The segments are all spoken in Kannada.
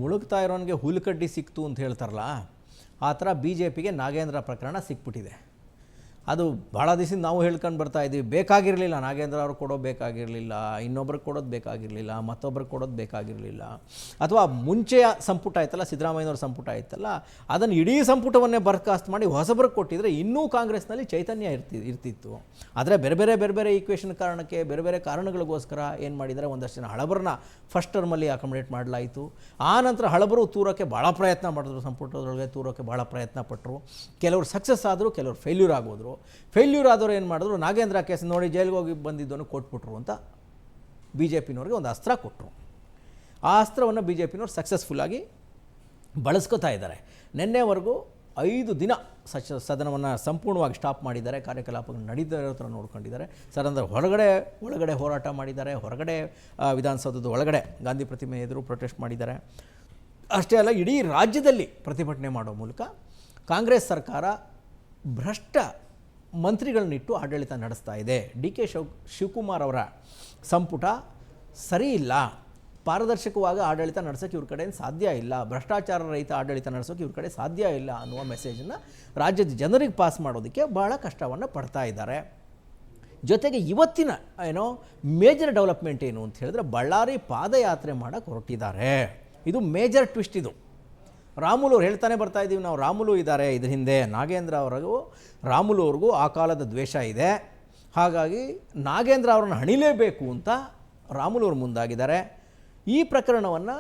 ಮುಳುಗ್ತಾ ಇರೋನಿಗೆ ಹುಲ್ಕಡ್ಡಿ ಸಿಕ್ತು ಅಂತ ಹೇಳ್ತಾರಲ್ಲ, ಆ ಥರ ಬಿ ಜೆ ಪಿಗೆ ನಾಗೇಂದ್ರ ಪ್ರಕರಣ ಸಿಕ್ಬಿಟ್ಟಿದೆ. ಅದು ಭಾಳ ದಿವಸದಿಂದ ನಾವು ಹೇಳ್ಕೊಂಡು ಬರ್ತಾ ಇದ್ದೀವಿ. ಬೇಕಾಗಿರಲಿಲ್ಲ, ನಾಗೇಂದ್ರ ಅವ್ರು ಕೊಡೋದು ಬೇಕಾಗಿರಲಿಲ್ಲ, ಇನ್ನೊಬ್ರಿಗೆ ಕೊಡೋದು ಬೇಕಾಗಿರಲಿಲ್ಲ, ಮತ್ತೊಬ್ರಿಗೆ ಕೊಡೋದು ಬೇಕಾಗಿರಲಿಲ್ಲ. ಅಥವಾ ಮುಂಚೆಯ ಸಂಪುಟ ಆಯ್ತಲ್ಲ, ಸಿದ್ದರಾಮಯ್ಯನವ್ರ ಸಂಪುಟ ಆಯ್ತಲ್ಲ, ಅದನ್ನು ಇಡೀ ಸಂಪುಟವನ್ನೇ ಬರ್ಖಾಸ್ತು ಮಾಡಿ ಹೊಸಬ್ರಿಗೆ ಕೊಟ್ಟಿದ್ರೆ ಇನ್ನೂ ಕಾಂಗ್ರೆಸ್ನಲ್ಲಿ ಚೈತನ್ಯ ಇರ್ತಿತ್ತು. ಆದರೆ ಬೇರೆ ಬೇರೆ ಈಕ್ವೇಷನ್ ಕಾರಣಕ್ಕೆ, ಬೇರೆ ಬೇರೆ ಕಾರಣಗಳಿಗೋಸ್ಕರ ಏನು ಮಾಡಿದರೆ, ಒಂದಷ್ಟು ಜನ ಹಳಬರನ್ನ ಫಸ್ಟ್ ಟರ್ಮಲ್ಲಿ ಅಕಾಮಿಡೇಟ್ ಮಾಡಲಾಯಿತು. ಆ ನಂತರ ಹಳಬರು ತೂರೋಕ್ಕೆ ಭಾಳ ಪ್ರಯತ್ನ ಮಾಡಿದ್ರು, ಸಂಪುಟದೊಳಗೆ ತೂರೋಕ್ಕೆ ಭಾಳ ಪ್ರಯತ್ನ ಪಟ್ಟರು. ಕೆಲವರು ಸಕ್ಸಸ್ ಆದರು, ಕೆಲವರು ಫೇಲ್ಯೂರ್ ಆಗೋದ್ರು. ಫೇಲ್ಯೂರ್ ಆದವರು ಏನು ಮಾಡಿದ್ರು, ನಾಗೇಂದ್ರ ಕೇಸ್ ನೋಡಿ ಜೈಲಿಗೆ ಹೋಗಿ ಬಂದಿದ್ದನ್ನು ಕೊಟ್ಬಿಟ್ರು ಅಂತ ಬಿ ಜೆ ಪಿನವ್ರಿಗೆ ಒಂದು ಅಸ್ತ್ರ ಕೊಟ್ಟರು. ಆ ಅಸ್ತ್ರವನ್ನು ಬಿ ಜೆ ಪಿನವ್ರು ಸಕ್ಸಸ್ಫುಲ್ಲಾಗಿ ಬಳಸ್ಕೊತಾ ಇದ್ದಾರೆ. ನಿನ್ನೆವರೆಗೂ 5 ದಿನ ಸದನವನ್ನು ಸಂಪೂರ್ಣವಾಗಿ ಸ್ಟಾಪ್ ಮಾಡಿದ್ದಾರೆ, ಕಾರ್ಯಕಲಾಪಗಳು ನಡೀತಾ ಇರೋ ಥರ ನೋಡ್ಕೊಂಡಿದ್ದಾರೆ. ಸದನದ ಒಳಗಡೆ ಹೋರಾಟ ಮಾಡಿದ್ದಾರೆ, ಹೊರಗಡೆ ವಿಧಾನಸೌಧದ ಒಳಗಡೆ ಗಾಂಧಿ ಪ್ರತಿಮೆ ಎದುರು ಪ್ರೊಟೆಸ್ಟ್ ಮಾಡಿದ್ದಾರೆ. ಅಷ್ಟೇ ಅಲ್ಲ, ಇಡೀ ರಾಜ್ಯದಲ್ಲಿ ಪ್ರತಿಭಟನೆ ಮಾಡೋ ಮೂಲಕ ಕಾಂಗ್ರೆಸ್ ಸರ್ಕಾರ ಭ್ರಷ್ಟ ಮಂತ್ರಿಗಳನ್ನಿಟ್ಟು ಆಡಳಿತ ನಡೆಸ್ತಾ ಇದೆ. ಡಿ ಕೆ ಶಿವಕುಮಾರ್ ಅವರ ಸಂಪುಟ ಸರಿ ಇಲ್ಲ, ಪಾರದರ್ಶಕವಾಗಿ ಆಡಳಿತ ನಡೆಸೋಕ್ಕೆ ಇವ್ರ ಕಡೆ ಸಾಧ್ಯ ಇಲ್ಲ, ಭ್ರಷ್ಟಾಚಾರ ರಹಿತ ಆಡಳಿತ ನಡೆಸೋಕ್ಕೆ ಇವ್ರ ಕಡೆ ಸಾಧ್ಯ ಇಲ್ಲ ಅನ್ನುವ ಮೆಸೇಜನ್ನು ರಾಜ್ಯದ ಜನರಿಗೆ ಪಾಸ್ ಮಾಡೋದಕ್ಕೆ ಭಾಳ ಕಷ್ಟವನ್ನು ಪಡ್ತಾ ಇದ್ದಾರೆ. ಜೊತೆಗೆ ಇವತ್ತಿನ ಮೇಜರ್ ಡೆವಲಪ್ಮೆಂಟ್ ಏನು ಅಂತ ಹೇಳಿದ್ರೆ, ಬಳ್ಳಾರಿ ಪಾದಯಾತ್ರೆ ಮಾಡೋಕ್ಕೆ ಹೊರಟಿದ್ದಾರೆ. ಇದು ಮೇಜರ್ ಟ್ವಿಸ್ಟ್. ಇದು ರಾಮುಲು ಅವ್ರು ಹೇಳ್ತಾನೆ ಬರ್ತಾ ಇದ್ದೀವಿ ನಾವು, ರಾಮುಲು ಇದ್ದಾರೆ ಇದ್ರ ಹಿಂದೆ. ನಾಗೇಂದ್ರ ಅವರಿಗೂ ರಾಮುಲು ಅವ್ರಿಗೂ ಆ ಕಾಲದ ದ್ವೇಷ ಇದೆ. ಹಾಗಾಗಿ ನಾಗೇಂದ್ರ ಅವ್ರನ್ನ ಹಣಿಲೇಬೇಕು ಅಂತ ರಾಮುಲು ಅವರು ಮುಂದಾಗಿದ್ದಾರೆ. ಈ ಪ್ರಕರಣವನ್ನು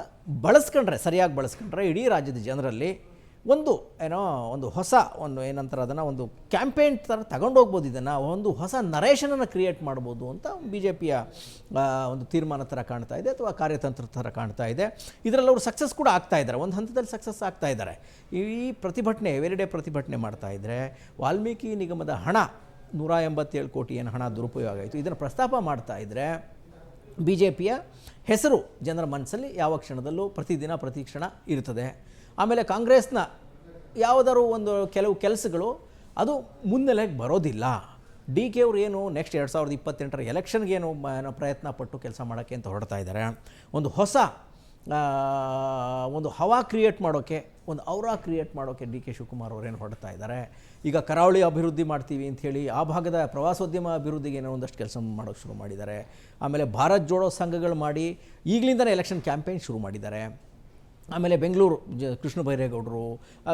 ಸರಿಯಾಗಿ ಬಳಸ್ಕೊಂಡ್ರೆ ಇಡೀ ರಾಜ್ಯದ ಜನರಲ್ಲಿ ಒಂದು ಹೊಸ ಏನಂತಾರೆ ಅದನ್ನು, ಒಂದು ಕ್ಯಾಂಪೇನ್ ಥರ ತಗೊಂಡೋಗ್ಬೋದು. ಇದನ್ನು ಒಂದು ಹೊಸ ನರೇಷನನ್ನು ಕ್ರಿಯೇಟ್ ಮಾಡ್ಬೋದು ಅಂತ ಬಿ ಜೆ ಪಿಯ ಒಂದು ತೀರ್ಮಾನ ಥರ ಕಾಣ್ತಾ ಇದೆ, ಅಥವಾ ಕಾರ್ಯತಂತ್ರ ಥರ ಕಾಣ್ತಾ ಇದೆ. ಇದರಲ್ಲಿ ಅವರು ಸಕ್ಸಸ್ ಕೂಡ ಆಗ್ತಾ ಇದ್ದಾರೆ, ಒಂದು ಹಂತದಲ್ಲಿ ಸಕ್ಸಸ್ ಆಗ್ತಾ ಇದ್ದಾರೆ. ಈ ಪ್ರತಿಭಟನೆ ಎವ್ರಿಡೇ ಪ್ರತಿಭಟನೆ ಮಾಡ್ತಾ ಇದ್ದರೆ, ವಾಲ್ಮೀಕಿ ನಿಗಮದ ಹಣ 187 ಕೋಟಿ ಏನು ಹಣ ದುರುಪಯೋಗ ಆಯಿತು, ಇದನ್ನು ಪ್ರಸ್ತಾಪ ಮಾಡ್ತಾ ಇದ್ದರೆ ಬಿ ಜೆ ಪಿಯ ಹೆಸರು ಜನರ ಮನಸ್ಸಲ್ಲಿ ಯಾವ ಕ್ಷಣದಲ್ಲೂ ಪ್ರತಿದಿನ ಪ್ರತಿ ಕ್ಷಣ ಇರ್ತದೆ. ಆಮೇಲೆ ಕಾಂಗ್ರೆಸ್ನ ಯಾವುದಾದ್ರು ಕೆಲವು ಕೆಲಸಗಳು ಅದು ಮುನ್ನೆಲೆಗೆ ಬರೋದಿಲ್ಲ. ಡಿ ಕೆ ಅವರು ಏನು ನೆಕ್ಸ್ಟ್ 2028 ಎಲೆಕ್ಷನ್ಗೇನು ಪ್ರಯತ್ನ ಪಟ್ಟು ಕೆಲಸ ಮಾಡೋಕ್ಕೆ ಅಂತ ಹೊರಡ್ತಾ ಇದ್ದಾರೆ. ಒಂದು ಹೊಸ ಹವಾ ಕ್ರಿಯೇಟ್ ಮಾಡೋಕ್ಕೆ, ಒಂದು ಔರಾ ಕ್ರಿಯೇಟ್ ಮಾಡೋಕ್ಕೆ ಡಿ ಕೆ ಶಿವಕುಮಾರ್ ಅವರೇನು ಹೊರಡ್ತಾ ಇದ್ದಾರೆ. ಈಗ ಕರಾವಳಿ ಅಭಿವೃದ್ಧಿ ಮಾಡ್ತೀವಿ ಅಂಥೇಳಿ ಆ ಭಾಗದ ಪ್ರವಾಸೋದ್ಯಮ ಅಭಿವೃದ್ಧಿಗೆ ಏನೋ ಒಂದಷ್ಟು ಕೆಲಸ ಮಾಡೋಕ್ಕೆ ಶುರು ಮಾಡಿದ್ದಾರೆ. ಆಮೇಲೆ ಭಾರತ್ ಜೋಡೋ ಸಂಘಗಳು ಮಾಡಿ ಈಗಲಿಂದನೇ ಎಲೆಕ್ಷನ್ ಕ್ಯಾಂಪೇನ್ ಶುರು ಮಾಡಿದ್ದಾರೆ. ಆಮೇಲೆ ಬೆಂಗಳೂರು ಕೃಷ್ಣ ಬೈರೇಗೌಡರು,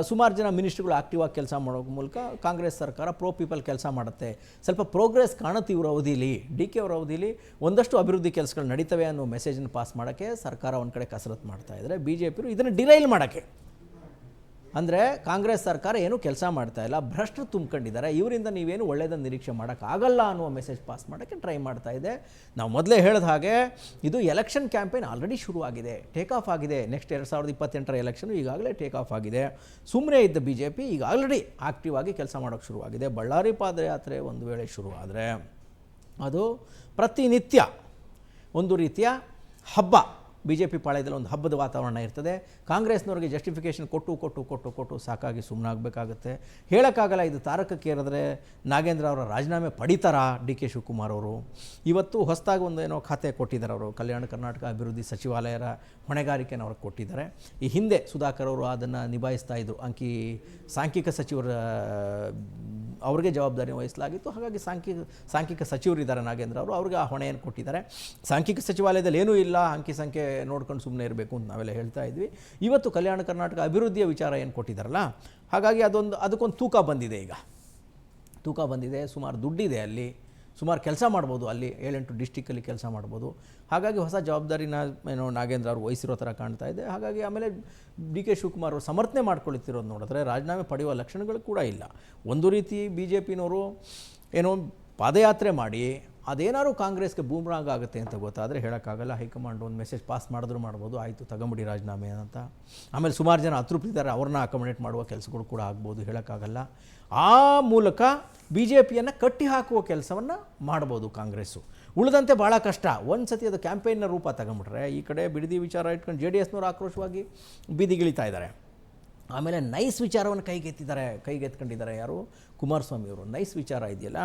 ಸುಮಾರು ಜನ ಮಿನಿಸ್ಟ್ರುಗಳು ಆಕ್ಟಿವ್ ಆಗಿ ಕೆಲಸ ಮಾಡೋ ಮೂಲಕ ಕಾಂಗ್ರೆಸ್ ಸರ್ಕಾರ ಪ್ರೋ ಪೀಪಲ್ ಕೆಲಸ ಮಾಡುತ್ತೆ. ಸ್ವಲ್ಪ ಪ್ರೋಗ್ರೆಸ್ ಕಾಣುತ್ತೆ ಇವ್ರ ಅವಧಿಲಿ, ಡಿ ಕೆ ಅವರ ಅವಧಿಲಿ ಒಂದಷ್ಟು ಅಭಿವೃದ್ಧಿ ಕೆಲಸಗಳು ನಡೀತವೆ ಅನ್ನೋ ಮೆಸೇಜನ್ನು ಪಾಸ್ ಮಾಡೋಕ್ಕೆ ಸರ್ಕಾರ ಒಂದು ಕಡೆ ಕಸರತ್ತು ಮಾಡ್ತಾ ಇದ್ದಾರೆ. ಬಿ ಜೆ ಪಿಯವರು ಇದನ್ನು ಡಿರೈಲ್ ಮಾಡೋಕ್ಕೆ, ಅಂದರೆ ಕಾಂಗ್ರೆಸ್ ಸರ್ಕಾರ ಏನೂ ಕೆಲಸ ಮಾಡ್ತಾ ಇಲ್ಲ, ಭ್ರಷ್ಟರು ತುಂಬ್ಕೊಂಡಿದ್ದಾರೆ, ಇವರಿಂದ ನೀವೇನು ಒಳ್ಳೆಯದನ್ನು ನಿರೀಕ್ಷೆ ಮಾಡೋಕ್ಕಾಗಲ್ಲ ಅನ್ನುವ ಮೆಸೇಜ್ ಪಾಸ್ ಮಾಡೋಕ್ಕೆ ಟ್ರೈ ಮಾಡ್ತಾ ಇದೆ. ನಾವು ಮೊದಲೇ ಹೇಳಿದ ಹಾಗೆ ಇದು ಎಲೆಕ್ಷನ್ ಕ್ಯಾಂಪೇನ್ ಆಲ್ರೆಡಿ ಶುರುವಾಗಿದೆ, ಟೇಕ್ ಆಫ್ ಆಗಿದೆ. ನೆಕ್ಸ್ಟ್ 2028 ಎಲೆಕ್ಷನ್ ಈಗಾಗಲೇ ಟೇಕ್ ಆಫ್ ಆಗಿದೆ. ಸುಮ್ಮನೆ ಇದ್ದ ಬಿ ಜೆ ಪಿ ಈಗ ಆಲ್ರೆಡಿ ಆಕ್ಟಿವ್ ಆಗಿ ಕೆಲಸ ಮಾಡೋಕ್ಕೆ ಶುರುವಾಗಿದೆ. ಬಳ್ಳಾರಿ ಪಾದಯಾತ್ರೆ ಒಂದು ವೇಳೆ ಶುರುವಾದರೆ ಅದು ಪ್ರತಿನಿತ್ಯ ಒಂದು ರೀತಿಯ ಹಬ್ಬ. ಬಿ ಜೆ ಪಿ ಪಾಳ್ಯದಲ್ಲಿ ಒಂದು ಹಬ್ಬದ ವಾತಾವರಣ ಇರ್ತದೆ. ಕಾಂಗ್ರೆಸ್ನವ್ರಿಗೆ ಜಸ್ಟಿಫಿಕೇಷನ್ ಕೊಟ್ಟು ಸಾಕಾಗಿ ಸುಮ್ಮನಾಗಬೇಕಾಗುತ್ತೆ. ಹೇಳೋಕ್ಕಾಗಲ್ಲ, ಇದು ತಾರಕಕ್ಕೇರಿದ್ರೆ ನಾಗೇಂದ್ರ ಅವರ ರಾಜೀನಾಮೆ ಪಡಿತಾರಾ ಡಿ ಕೆ ಶಿವಕುಮಾರ್ ಅವರು. ಇವತ್ತು ಹೊಸದಾಗಿ ಒಂದು ಖಾತೆ ಕೊಟ್ಟಿದ್ದಾರೆ ಅವರು, ಕಲ್ಯಾಣ ಕರ್ನಾಟಕ ಅಭಿವೃದ್ಧಿ ಸಚಿವಾಲಯದ ಹೊಣೆಗಾರಿಕೆಯನ್ನು ಅವ್ರಿಗೆ ಕೊಟ್ಟಿದ್ದಾರೆ. ಈ ಹಿಂದೆ ಸುಧಾಕರ್ ಅವರು ಅದನ್ನು ನಿಭಾಯಿಸ್ತಾ ಇದ್ದರು, ಸಾಂಖ್ಯಿಕ ಸಚಿವರ ಅವ್ರಿಗೆ ಜವಾಬ್ದಾರಿ ವಹಿಸಲಾಗಿತ್ತು. ಹಾಗಾಗಿ ಸಾಂಖ್ಯಿಕ ಸಚಿವರಿದ್ದಾರೆ ನಾಗೇಂದ್ರ ಅವರು, ಅವ್ರಿಗೆ ಆ ಹೊಣೆಯನ್ನು ಕೊಟ್ಟಿದ್ದಾರೆ. ಸಾಂಖ್ಯಿಕ ಸಚಿವಾಲಯದಲ್ಲಿ ಏನೂ ಇಲ್ಲ, ಅಂಕಿ ಸಂಖ್ಯೆ ನೋಡ್ಕೊಂಡು ಸುಮ್ಮನೆ ಇರಬೇಕು ಅಂತ ನಾವೆಲ್ಲ ಹೇಳ್ತಾ ಇದ್ವಿ. ಇವತ್ತು ಕಲ್ಯಾಣ ಕರ್ನಾಟಕ ಅಭಿವೃದ್ಧಿಯ ವಿಚಾರ ಏನು ಕೊಟ್ಟಿದ್ದಾರಲ್ಲ, ಹಾಗಾಗಿ ಅದಕ್ಕೊಂದು ತೂಕ ಬಂದಿದೆ. ಈಗ ತೂಕ ಬಂದಿದೆ, ಸುಮಾರು ದುಡ್ಡಿದೆ, ಅಲ್ಲಿ ಸುಮಾರು ಕೆಲಸ ಮಾಡ್ಬೋದು, ಅಲ್ಲಿ 7-8 ಡಿಸ್ಟಿಕ್ಕಲ್ಲಿ ಕೆಲಸ ಮಾಡ್ಬೋದು. ಹಾಗಾಗಿ ಹೊಸ ಜವಾಬ್ದಾರಿನ ನಾಗೇಂದ್ರ ಅವರು ವಹಿಸಿರೋ ಥರ ಕಾಣ್ತಾ ಇದೆ. ಹಾಗಾಗಿ ಆಮೇಲೆ ಡಿ ಕೆ ಶಿವಕುಮಾರ್ ಅವರು ಸಮರ್ಥನೆ ಮಾಡ್ಕೊಳ್ತಿರೋದು ನೋಡಿದ್ರೆ ರಾಜೀನಾಮೆ ಪಡೆಯುವ ಲಕ್ಷಣಗಳು ಕೂಡ ಇಲ್ಲ. ಒಂದು ರೀತಿ ಬಿ ಜೆ ಪಿನವರು ಪಾದಯಾತ್ರೆ ಮಾಡಿ ಅದೇನಾದ್ರು ಕಾಂಗ್ರೆಸ್ಗೆ ಬೂಮ್ರಾಂಗ್ ಆಗುತ್ತೆ ಅಂತ ಗೊತ್ತಾದರೆ ಹೇಳೋಕ್ಕಾಗಲ್ಲ. ಹೈಕಮಾಂಡ್ ಒಂದು ಮೆಸೇಜ್ ಪಾಸ್ ಮಾಡಿದ್ರು ಮಾಡ್ಬೋದು, ಆಯಿತು ತಗೊಂಬಿಡಿ ರಾಜೀನಾಮೆ ಅಂತ. ಆಮೇಲೆ ಸುಮಾರು ಜನ ಅತೃಪ್ತಿದ್ದಾರೆ, ಅವ್ರನ್ನ ಅಕಾಮಡೇಟ್ ಮಾಡುವ ಕೆಲಸಗಳು ಕೂಡ ಆಗ್ಬೋದು, ಹೇಳೋಕ್ಕಾಗಲ್ಲ. ಆ ಮೂಲಕ ಬಿ ಜೆ ಪಿಯನ್ನು ಕಟ್ಟಿ ಹಾಕುವ ಕೆಲಸವನ್ನು ಮಾಡ್ಬೋದು ಕಾಂಗ್ರೆಸ್ಸು. ಉಳಿದಂತೆ ಭಾಳ ಕಷ್ಟ. ಒಂದು ಸತಿ ಅದು ಕ್ಯಾಂಪೇನ್ನ ರೂಪ ತಗೊಂಬಿಟ್ರೆ ಈ ಕಡೆ ಬಿಡದಿ ವಿಚಾರ ಇಟ್ಕೊಂಡು JDSನವರು ಆಕ್ರೋಶವಾಗಿ ಬೀದಿಗಿಳಿತಾ ಇದ್ದಾರೆ. ಆಮೇಲೆ ನೈಸ್ ವಿಚಾರವನ್ನು ಕೈಗೆತ್ಕೊಂಡಿದ್ದಾರೆ ಯಾರು, ಕುಮಾರಸ್ವಾಮಿ ಅವರು. ನೈಸ್ ವಿಚಾರ ಇದೆಯಲ್ಲ,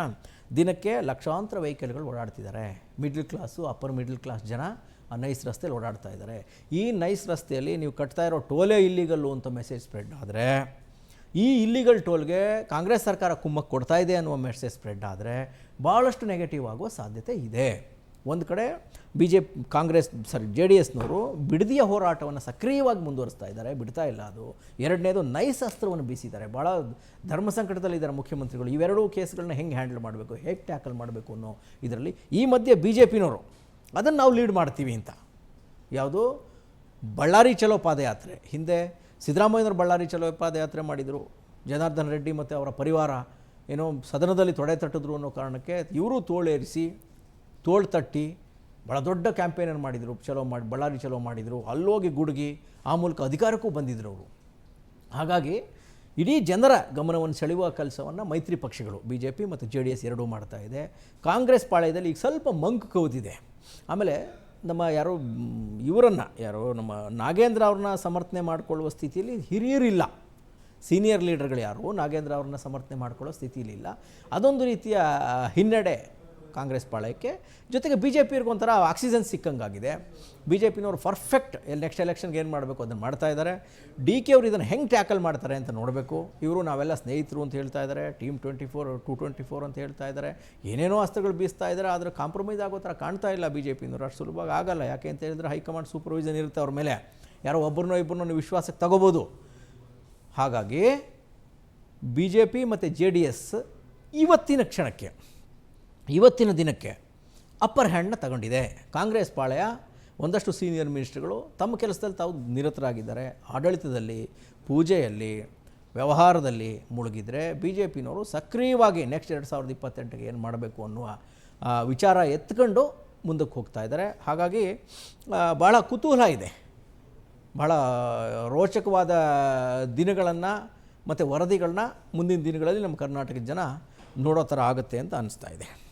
ದಿನಕ್ಕೆ ಲಕ್ಷಾಂತರ ವೆಹಿಕಲ್ಗಳು ಓಡಾಡ್ತಿದ್ದಾರೆ. Middle class, upper middle class ಜನ ಆ ನೈಸ್ ರಸ್ತೆಯಲ್ಲಿ ಓಡಾಡ್ತಾ ಇದ್ದಾರೆ. ಈ ನೈಸ್ ರಸ್ತೆಯಲ್ಲಿ ನೀವು ಕಟ್ತಾ ಇರೋ ಟೋಲೇ ಇಲ್ಲಿಗಲ್ಲು ಅಂತ ಮೆಸೇಜ್ ಸ್ಪ್ರೆಡ್ ಆದರೆ, ಈ ಇಲ್ಲಿಗಲ್ ಟೋಲ್ಗೆ ಕಾಂಗ್ರೆಸ್ ಸರ್ಕಾರ ಕುಮ್ಮಕ್ಕೆ ಕೊಡ್ತಾ ಇದೆ ಅನ್ನುವ ಮೆಸೇಜ್ ಸ್ಪ್ರೆಡ್ ಆದರೆ ಭಾಳಷ್ಟು ನೆಗೆಟಿವ್ ಆಗುವ ಸಾಧ್ಯತೆ ಇದೆ. ಒಂದು ಕಡೆ JDSನವರು ಬಿಡದಿಯ ಹೋರಾಟವನ್ನು ಸಕ್ರಿಯವಾಗಿ ಮುಂದುವರಿಸ್ತಾ ಇದ್ದಾರೆ, ಬಿಡ್ತಾ ಇಲ್ಲ ಅದು. ಎರಡನೇದು ನೈಸ್ ಅಸ್ತ್ರವನ್ನು ಬೀಸಿದ್ದಾರೆ. ಭಾಳ ಧರ್ಮ ಸಂಕಟದಲ್ಲಿದ್ದಾರೆ ಮುಖ್ಯಮಂತ್ರಿಗಳು. ಇವೆರಡೂ ಕೇಸ್ಗಳನ್ನ ಹೆಂಗೆ ಹ್ಯಾಂಡಲ್ ಮಾಡಬೇಕು, ಹೇಗೆ ಟ್ಯಾಕಲ್ ಮಾಡಬೇಕು ಅನ್ನೋ ಇದರಲ್ಲಿ ಈ ಮಧ್ಯೆ BJPನವರು ಅದನ್ನು ನಾವು ಲೀಡ್ ಮಾಡ್ತೀವಿ ಅಂತ, ಯಾವುದು ಬಳ್ಳಾರಿ ಚಲೋ ಪಾದಯಾತ್ರೆ, ಹಿಂದೆ ಸಿದ್ದರಾಮಯ್ಯನವರು ಬಳ್ಳಾರಿ ಚಲೋ ಪಾದಯಾತ್ರೆ ಮಾಡಿದರು, ಜನಾರ್ದನ್ ರೆಡ್ಡಿ ಮತ್ತು ಅವರ ಪರಿವಾರ ಏನೋ ಸದನದಲ್ಲಿ ತೊಡೆ ತಟ್ಟಿದ್ರು ಅನ್ನೋ ಕಾರಣಕ್ಕೆ ಇವರು ತೋಳು ತಟ್ಟಿ ಭಾಳ ದೊಡ್ಡ ಕ್ಯಾಂಪೇನನ್ನು ಮಾಡಿದರು, ಬಳ್ಳಾರಿ ಚಲೋ ಮಾಡಿದರು, ಅಲ್ಲೋಗಿ ಗುಡುಗಿ ಆ ಮೂಲಕ ಅಧಿಕಾರಕ್ಕೂ ಬಂದಿದ್ದರು ಅವರು. ಹಾಗಾಗಿ ಇಡೀ ಜನರ ಗಮನವನ್ನು ಸೆಳೆಯುವ ಕೆಲಸವನ್ನು ಮೈತ್ರಿ ಪಕ್ಷಗಳು BJP ಮತ್ತು JDS ಎರಡೂ ಮಾಡ್ತಾ ಇದೆ. ಕಾಂಗ್ರೆಸ್ ಪಾಳ್ಯದಲ್ಲಿ ಈಗ ಸ್ವಲ್ಪ ಮಂಕು ಕವಿದಿದೆ. ಆಮೇಲೆ ನಮ್ಮ ನಮ್ಮ ನಾಗೇಂದ್ರ ಅವ್ರನ್ನ ಸಮರ್ಥನೆ ಮಾಡಿಕೊಳ್ಳುವ ಸ್ಥಿತಿಯಲ್ಲಿ ಹಿರಿಯರಿಲ್ಲ, ಸೀನಿಯರ್ ಲೀಡರ್ಗಳು ಯಾರು ನಾಗೇಂದ್ರ ಅವ್ರನ್ನ ಸಮರ್ಥನೆ ಮಾಡಿಕೊಳ್ಳೋ ಸ್ಥಿತಿಯಲ್ಲಿಲ್ಲ. ಅದೊಂದು ರೀತಿಯ ಹಿನ್ನಡೆ ಕಾಂಗ್ರೆಸ್ ಪಾಳ್ಯಕ್ಕೆ. ಜೊತೆಗೆ BJPಯವ್ರಿಗೆ ಒಂಥರ ಆಕ್ಸಿಜನ್ ಸಿಕ್ಕಂಗಾಗಿದೆ. BJPನವರು ಪರ್ಫೆಕ್ಟ್ ನೆಕ್ಸ್ಟ್ ಎಲೆಕ್ಷನ್ಗೆ ಏನು ಮಾಡಬೇಕು ಅದನ್ನು ಮಾಡ್ತಾ ಇದ್ದಾರೆ. DK ಅವರು ಇದನ್ನು ಹೆಂಗೆ ಟ್ಯಾಕಲ್ ಮಾಡ್ತಾರೆ ಅಂತ ನೋಡಬೇಕು. ಇವರು ನಾವೆಲ್ಲ ಸ್ನೇಹಿತರು ಅಂತ ಹೇಳ್ತಾ ಇದ್ದಾರೆ, ಟೀಮ್ 224 ಅಂತ ಹೇಳ್ತಾ ಇದ್ದಾರೆ, ಏನೇನೋ ಅಸ್ತ್ರಗಳು ಬೀಸ್ತಾ ಇದ್ದಾರೆ. ಆದರೆ ಕಾಂಪ್ರಮೈಸ್ ಆಗೋ ಥರ ಕಾಣ್ತಾ ಇಲ್ಲ BJPನವರು. ಅಷ್ಟು ಸುಲಭವಾಗಿ ಆಗಲ್ಲ. ಯಾಕೆ ಅಂತ ಹೇಳಿದ್ರೆ ಹೈಕಮಾಂಡ್ ಸೂಪರ್ವಿಷನ್ ಇರುತ್ತೆ ಅವ್ರ ಮೇಲೆ, ಯಾರೋ ಇಬ್ಬರನ್ನೋ ವಿಶ್ವಾಸಕ್ಕೆ ತಗೋಬೋದು. ಹಾಗಾಗಿ BJP ಮತ್ತು JDS ಇವತ್ತಿನ ದಿನಕ್ಕೆ ಅಪ್ಪರ್ ಹ್ಯಾಂಡ್ನ ತಗೊಂಡಿದೆ. ಕಾಂಗ್ರೆಸ್ ಪಾಳ್ಯ ಒಂದಷ್ಟು ಸೀನಿಯರ್ ಮಿನಿಸ್ಟ್ರುಗಳು ತಮ್ಮ ಕೆಲಸದಲ್ಲಿ ತಾವು ನಿರತರಾಗಿದ್ದಾರೆ, ಆಡಳಿತದಲ್ಲಿ, ಪೂಜೆಯಲ್ಲಿ, ವ್ಯವಹಾರದಲ್ಲಿ ಮುಳುಗಿದ್ರೆ BJPನವರು ಸಕ್ರಿಯವಾಗಿ ನೆಕ್ಸ್ಟ್ 2028ಗೆ ಏನು ಮಾಡಬೇಕು ಅನ್ನುವ ವಿಚಾರ ಎತ್ಕೊಂಡು ಮುಂದಕ್ಕೆ ಹೋಗ್ತಾ ಇದ್ದಾರೆ. ಹಾಗಾಗಿ ಭಾಳ ಕುತೂಹಲ ಇದೆ. ಭಾಳ ರೋಚಕವಾದ ದಿನಗಳನ್ನು ಮತ್ತು ವರದಿಗಳನ್ನ ಮುಂದಿನ ದಿನಗಳಲ್ಲಿ ನಮ್ಮ ಕರ್ನಾಟಕದ ಜನ ನೋಡೋ ಥರ ಆಗುತ್ತೆ ಅಂತ ಅನ್ನಿಸ್ತಾ ಇದೆ.